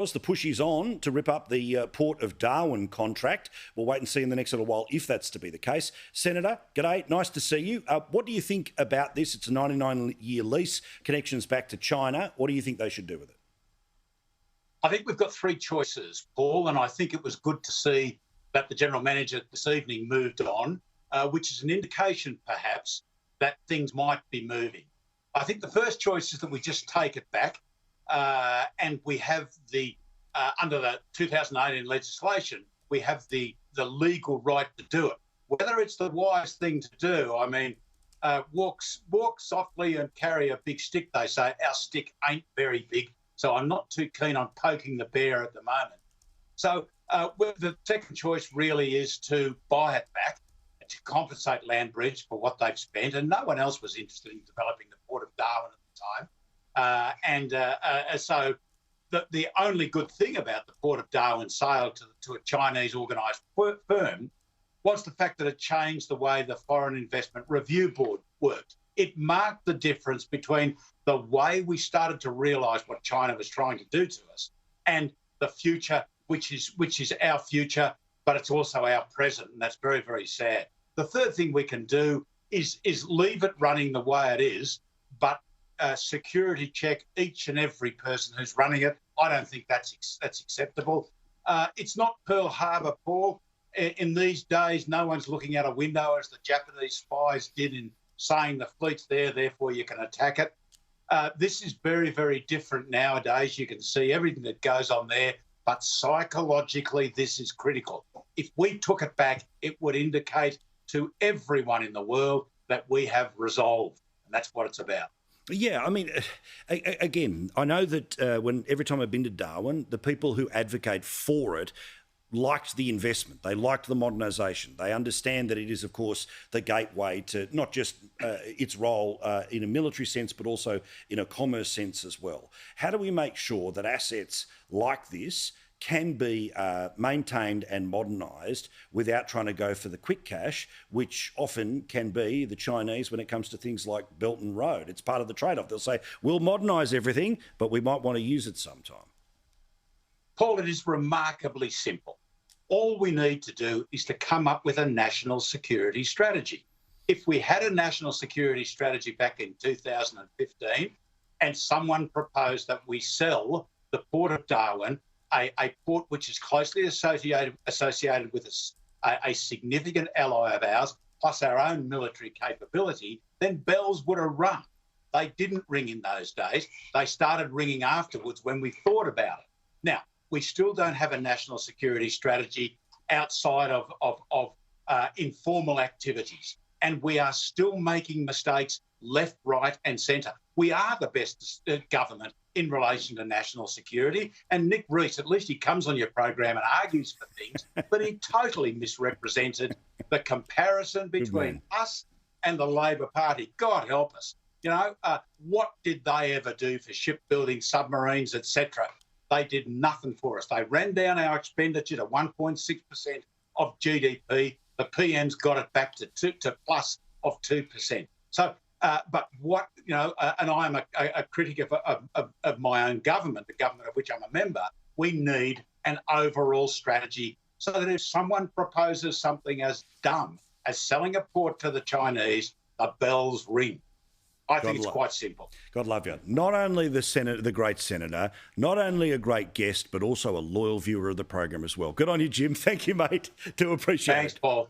The push is on to rip up the Port of Darwin contract. We'll wait and see in the next little while if that's to be the case. Senator, g'day, nice to see you. What do you think about this? It's a 99-year lease, connections back to China. What do you think they should do with it? I think we've got three choices, Paul, and I think it was good to see that the General Manager this evening moved on, which is an indication perhaps that things might be moving. I think the first choice is that we just take it back. And we have under the 2018 legislation, we have the legal right to do it. Whether it's the wise thing to do, I mean, walk softly and carry a big stick, they say. Our stick ain't very big, so I'm not too keen on poking the bear at the moment. So the second choice really is to buy it back, to compensate Landbridge for what they've spent, and no one else was interested in developing the Port of Darwin at the time. So the only good thing about the Port of Darwin sale to a Chinese organised firm was the fact that it changed the way the Foreign Investment Review Board worked. It marked the difference between the way we started to realise what China was trying to do to us and the future, which is our future, but it's also our present, and that's very, very sad. The third thing we can do is leave it running the way it is, but security check each and every person who's running it. I don't think that's acceptable. It's not Pearl Harbor, Paul. In these days, no one's looking out a window as the Japanese spies did in saying the fleet's there, therefore you can attack it. This is very, very different nowadays. You can see everything that goes on there, but psychologically this is critical. If we took it back, it would indicate to everyone in the world that we have resolved, and that's what it's about. Yeah, I mean, again, I know that every time I've been to Darwin, the people who advocate for it liked the investment. They liked the modernisation. They understand that it is, of course, the gateway to not just its role in a military sense, but also in a commerce sense as well. How do we make sure that assets like this can be maintained and modernised without trying to go for the quick cash, which often can be the Chinese when it comes to things like Belt and Road? It's part of the trade-off. They'll say, we'll modernise everything, but we might want to use it sometime. Paul, it is remarkably simple. All we need to do is to come up with a national security strategy. If we had a national security strategy back in 2015 and someone proposed that we sell the Port of Darwin, a port which is closely associated with a significant ally of ours, plus our own military capability, then bells would have rung. They didn't ring in those days. They started ringing afterwards when we thought about it. Now, we still don't have a national security strategy outside of informal activities, and we are still making mistakes left, right and centre. We are the best government in relation to national security. And Nick Rees, at least he comes on your program and argues for things, but he totally misrepresented the comparison between us and the Labor Party. God help us. You know, what did they ever do for shipbuilding, submarines, etc.? They did nothing for us. They ran down our expenditure to 1.6% of GDP. The PM's got it back to plus of 2%. So, but what, you know, and I'm a critic of my own government, the government of which I'm a member, we need an overall strategy so that if someone proposes something as dumb as selling a port to the Chinese, the bells ring. I think it's quite simple. God love you. Not only the great senator, not only a great guest, but also a loyal viewer of the program as well. Good on you, Jim. Thank you, mate. Do appreciate it. Thanks, Paul.